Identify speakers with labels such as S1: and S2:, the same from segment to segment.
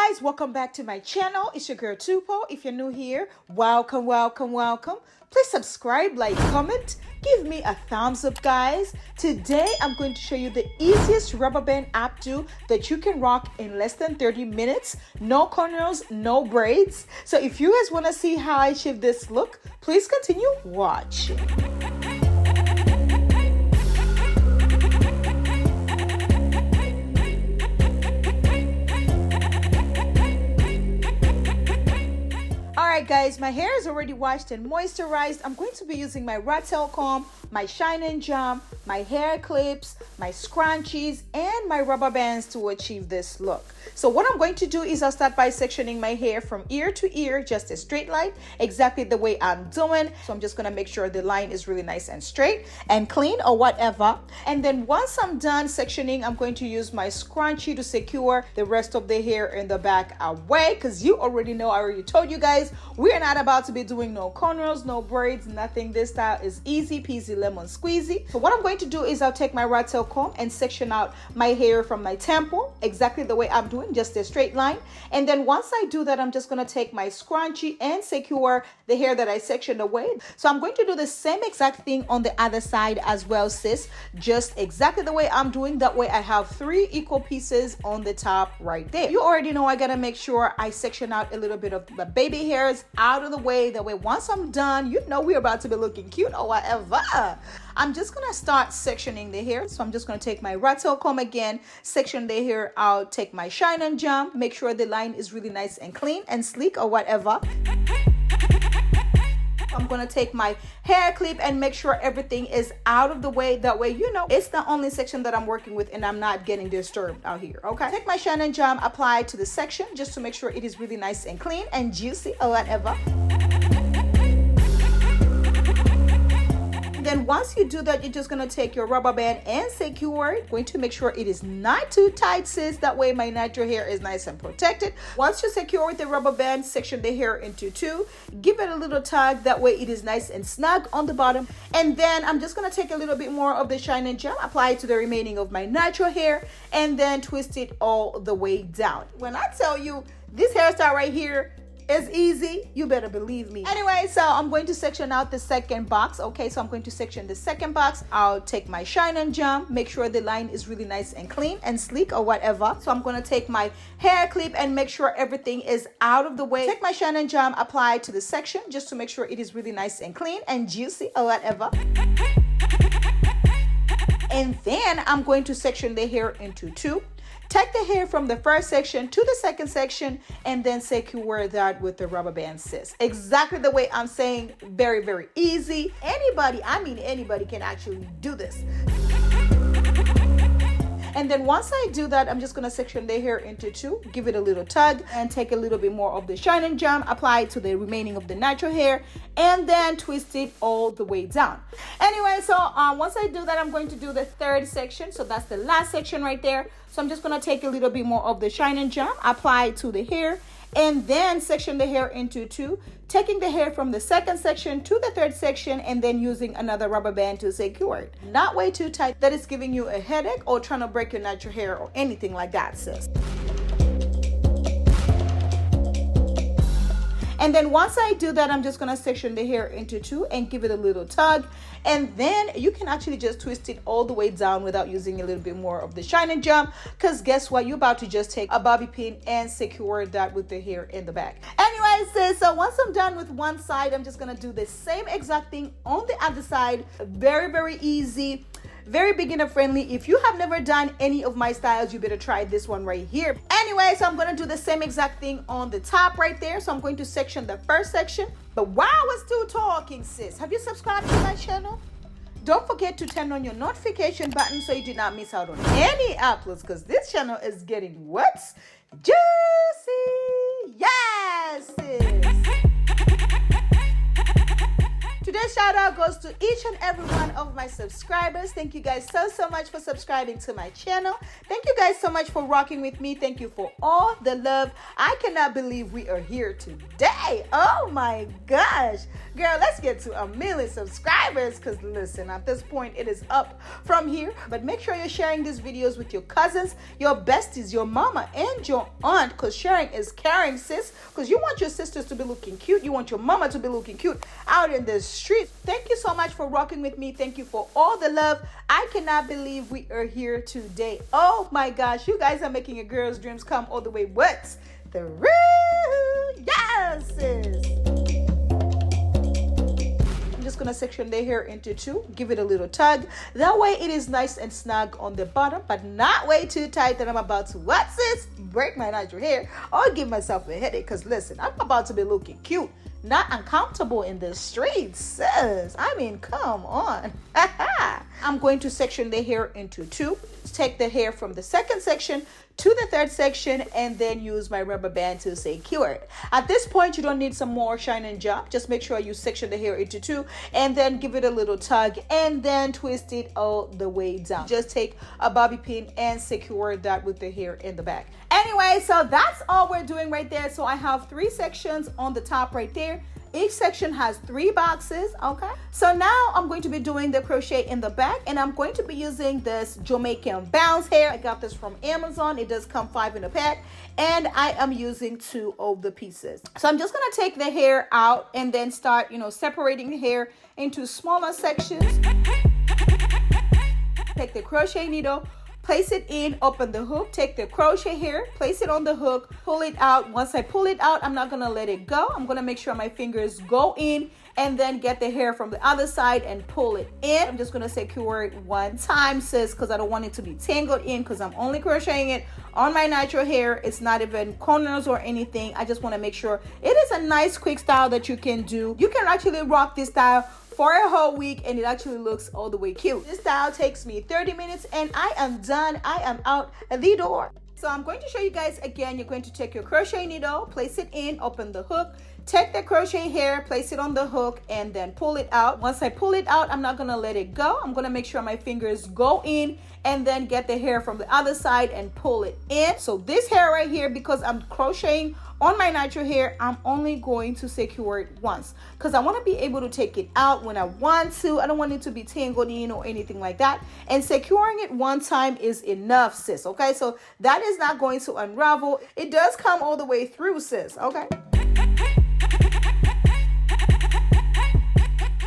S1: guys, welcome back to my channel. It's your girl Tupo. If you're new here, welcome. Please subscribe, like, comment, give me a thumbs up, guys. Today I'm going to show you the easiest rubber band updo that you can rock in less than 30 minutes. No cornrows, no braids. So if you guys want to see how I achieve this look, please continue watching. Alright guys, my hair is already washed and moisturized. I'm going to be using my rat-tail comb, my shine and jam, my hair clips, my scrunchies, and my rubber bands to achieve this look. So what I'm going to do is I'll start by sectioning my hair from ear to ear, just a straight line, exactly the way I'm doing. So I'm just going to make sure the line is really nice and straight and clean or whatever. And then once I'm done sectioning, I'm going to use my scrunchie to secure the rest of the hair in the back away, because you already know, I already told you guys, we are not about to be doing no cornrows, no braids, nothing. This style is easy peasy lemon squeezy. So what I'm going to do is I'll take my rat-tail comb and section out my hair from my temple, exactly the way I'm doing, just a straight line. And then once I do that, I'm just going to take my scrunchie and secure the hair that I sectioned away. So I'm going to do the same exact thing on the other side as well, sis, just exactly the way I'm doing. That way I have 3 equal pieces on the top right there. You already know I gotta make sure I section out a little bit of the baby hairs out of the way. That way once I'm done, you know we're about to be looking cute or whatever. I'm just gonna start sectioning the hair. So I'm just gonna take my rat-tail comb again, section the hair out, take my shine and jam, make sure the line is really nice and clean and sleek or whatever. I'm gonna take my hair clip and make sure everything is out of the way. That way, you know, it's the only section that I'm working with and I'm not getting disturbed out here, okay? Take my shine and jam, apply it to the section just to make sure it is really nice and clean and juicy or whatever. Then once you do that, you're just going to take your rubber band and secure it. Going to make sure it is not too tight, sis. That way my natural hair is nice and protected. Once you secure with the rubber band, section the hair into 2. Give it a little tug. That way it is nice and snug on the bottom. And then I'm just going to take a little bit more of the shine and gel, apply it to the remaining of my natural hair, and then twist it all the way down. When I tell you this hairstyle right here, it's easy, you better believe me. Anyway, so I'm going to section out the second box. Okay, so I'm going to section the second box. I'll take my shine and jam, make sure the line is really nice and clean and sleek or whatever. So I'm going to take my hair clip and make sure everything is out of the way. Take my shine and jam, apply it to the section just to make sure it is really nice and clean and juicy or whatever. And then I'm going to section the hair into 2. Take the hair from the first section to the second section and then secure that with the rubber band, sis. Exactly the way I'm saying, very, very easy. Anybody, I mean anybody can actually do this. And then once I do that, I'm just going to section the hair into 2, give it a little tug and take a little bit more of the shine and jam, apply it to the remaining of the natural hair, and then twist it all the way down. Anyway, so once I do that, I'm going to do the third section. So that's the last section right there. So I'm just going to take a little bit more of the shine and jam, apply it to the hair, and then section the hair into 2, taking the hair from the second section to the third section and then using another rubber band to secure it. Not way too tight that it's giving you a headache or trying to break your natural hair or anything like that, sis. And then once I do that, I'm just going to section the hair into 2 and give it a little tug. And then you can actually just twist it all the way down without using a little bit more of the shine and jam. Because guess what? You're about to just take a bobby pin and secure that with the hair in the back. Anyway, sis, so once I'm done with one side, I'm just going to do the same exact thing on the other side. Very, very easy. Very beginner friendly. If you have never done any of my styles, you better try this one right here. Anyway, so I'm going to do the same exact thing on the top right there. So I'm going to section the first section. But while I was still talking, sis, have you subscribed to my channel? Don't forget to turn on your notification button so you do not miss out on any uploads, because this channel is getting what? Juicy! Yes, sis! Today's shout out goes to each and every one of my subscribers. Thank you guys so much for subscribing to my channel. Thank you guys so much for rocking with me. Thank you for all the love. I cannot believe we are here today. Oh my gosh. Girl, let's get to 1 million subscribers, because listen, at this point it is up from here. But make sure you're sharing these videos with your cousins, your besties, your mama, and your aunt, because sharing is caring, sis. Because you want your sisters to be looking cute. You want your mama to be looking cute out in the street. Thank you so much for rocking with me. Thank you for all the love. I cannot believe we are here today. Oh my gosh, you guys are making a girl's dreams come all the way. What's the real? Yes, sis. I'm just gonna section the hair into two, give it a little tug. That way it is nice and snug on the bottom, but not way too tight that I'm about to, what sis? Break my natural hair or give myself a headache. Because listen, I'm about to be looking cute, not uncomfortable in the streets, sis. I mean, come on. I'm going to section the hair into two. Take the hair from the second section to the third section and then use my rubber band to secure it. At this point, you don't need some more shine and jump. Just make sure you section the hair into two and then give it a little tug and then twist it all the way down. Just take a bobby pin and secure that with the hair in the back. Anyway, so that's all we're doing right there. So I have 3 sections on the top right there. Each section has 3 boxes, okay? So now I'm going to be doing the crochet in the back, and I'm going to be using this Jamaican bounce hair. I got this from Amazon. It does come 5 in a pack, and I am using 2 of the pieces. So I'm just gonna take the hair out and then start, separating the hair into smaller sections. Take the crochet needle, place it in, open the hook, take the crochet hair, place it on the hook, pull it out. Once I pull it out, I'm not gonna let it go. I'm gonna make sure my fingers go in and then get the hair from the other side and pull it in. I'm just gonna secure it one time, sis, because I don't want it to be tangled in, because I'm only crocheting it on my natural hair. It's not even corners or anything. I just want to make sure it is a nice quick style that you can do. You can actually rock this style for a whole week and it actually looks all the way cute. This style takes me 30 minutes and I am done. I am out the door. So I'm going to show you guys again. You're going to take your crochet needle, place it in, open the hook, take the crochet hair, place it on the hook, and then pull it out. Once I pull it out, I'm not gonna let it go. I'm gonna make sure my fingers go in and then get the hair from the other side and pull it in. So this hair right here, because I'm crocheting on my natural hair, I'm only going to secure it once because I want to be able to take it out when I want to. I don't want it to be tangled in or anything like that. And securing it one time is enough, sis. Okay, so that is not going to unravel. It does come all the way through, sis. Okay.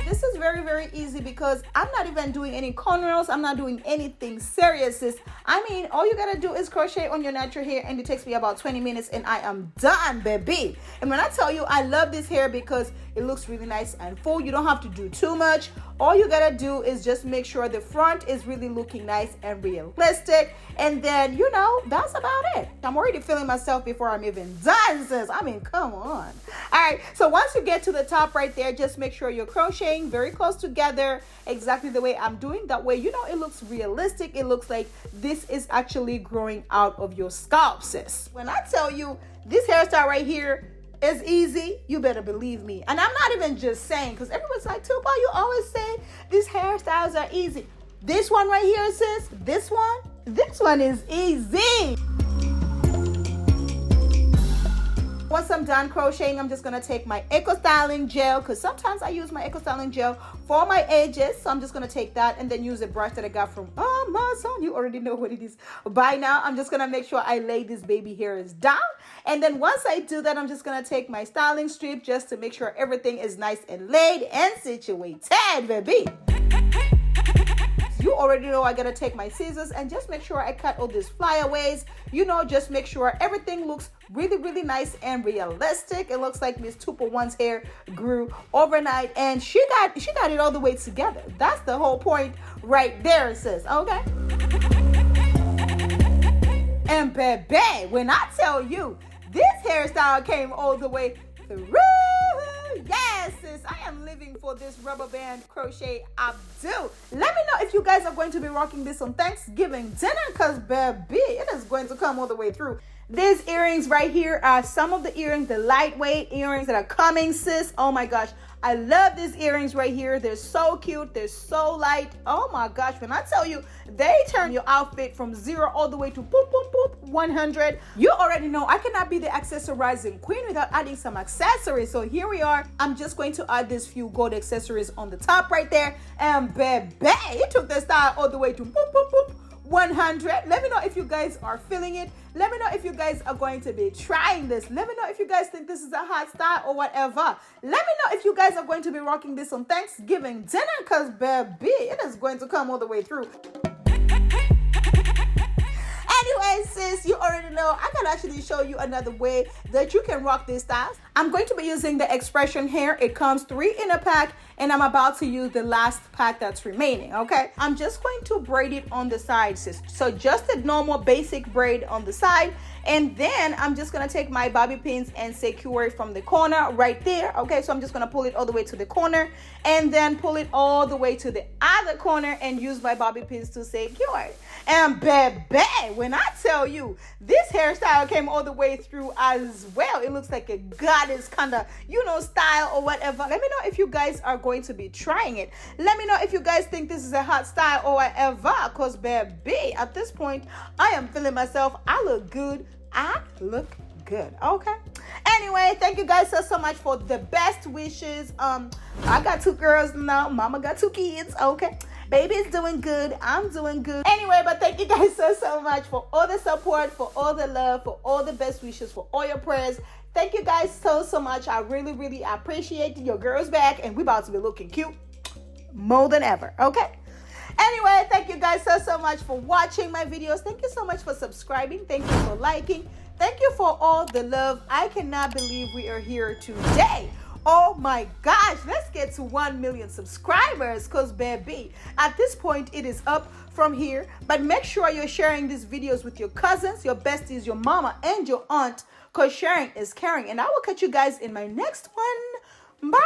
S1: This is very, very easy because I'm not even doing any cornrows. I'm not doing anything serious, sis. I mean, all you gotta do is crochet on your natural hair and it takes me about 20 minutes and I am done, baby. And when I tell you I love this hair because it looks really nice and full, you don't have to do too much. All you gotta do is just make sure the front is really looking nice and realistic. And then, that's about it. I'm already feeling myself before I'm even done, sis. I mean, come on. All right, so once you get to the top right there, just make sure you're crocheting very close together, exactly the way I'm doing. That way, it looks realistic. It looks like this is actually growing out of your scalp, sis. When I tell you this hairstyle right here is easy, you better believe me. And I'm not even just saying, because everyone's like, Tupo, you always say these hairstyles are easy. This one right here, sis, this one is easy. Once I'm done crocheting, I'm just going to take my Eco Styling gel, because sometimes I use my Eco Styling gel for my edges. So I'm just going to take that and then use a brush that I got from Amazon. You already know what it is by now. I'm just going to make sure I lay this baby hairs down. And then once I do that, I'm just going to take my styling strip just to make sure everything is nice and laid and situated, baby. You already know I gotta take my scissors and just make sure I cut all these flyaways. Just make sure everything looks really, really nice and realistic. It looks like Miss Tupo1's hair grew overnight and she got it all the way together. That's the whole point right there, sis. Okay. And baby, when I tell you this hairstyle came all the way through. Yes, sis, I am living for this rubber band crochet updo. Let me know if you guys are going to be rocking this on Thanksgiving dinner, because baby, it is going to come all the way through. These earrings right here are some of the earrings, the lightweight earrings that are coming, sis. Oh my gosh, I love these earrings right here. They're so cute. They're so light. Oh my gosh, when I tell you, they turn your outfit from 0 all the way to boop, boop, boop, 100. You already know I cannot be the accessorizing queen without adding some accessories. So here we are. I'm just going to add these few gold accessories on the top right there. And baby, it took the style all the way to boop, boop, boop, 100. Let me know if you guys are feeling it. Let me know if you guys are going to be trying this. Let me know if you guys think this is a hot style or whatever. Let me know if you guys are going to be rocking this on Thanksgiving dinner, because baby, it is going to come all the way through. Anyway, sis, you already know I can actually show you another way that you can rock this style. I'm going to be using the expression hair. It comes 3 in a pack, and I'm about to use the last pack that's remaining, okay? I'm just going to braid it on the side, sis. So just a normal basic braid on the side, and then I'm just gonna take my bobby pins and secure it from the corner right there, okay? So I'm just gonna pull it all the way to the corner and then pull it all the way to the other corner and use my bobby pins to secure it. And baby, when I tell you, this hairstyle came all the way through as well. It looks like a goddess kind of, style or whatever. Let me know if you guys are going to be trying it. Let me know if you guys think this is a hot style or whatever, because baby, at this point, I am feeling myself. I look good. I look good, okay? Anyway, thank you guys so much for the best wishes. I got 2 girls now. Mama got 2 kids, okay? Baby's doing good. I'm doing good. Anyway, but thank you guys so much for all the support, for all the love, for all the best wishes, for all your prayers. Thank you guys so much. I really appreciate it. Your girl's back, and we about to be looking cute more than ever, okay? Anyway, thank you guys so much for watching my videos. Thank you so much for subscribing. Thank you for liking. Thank you for all the love. I cannot believe we are here today. Oh my gosh, let's get to 1 million subscribers, because baby, at this point it is up from here. But make sure you're sharing these videos with your cousins, your besties, your mama, and your aunt, because sharing is caring. And I will catch you guys in my next one. Bye.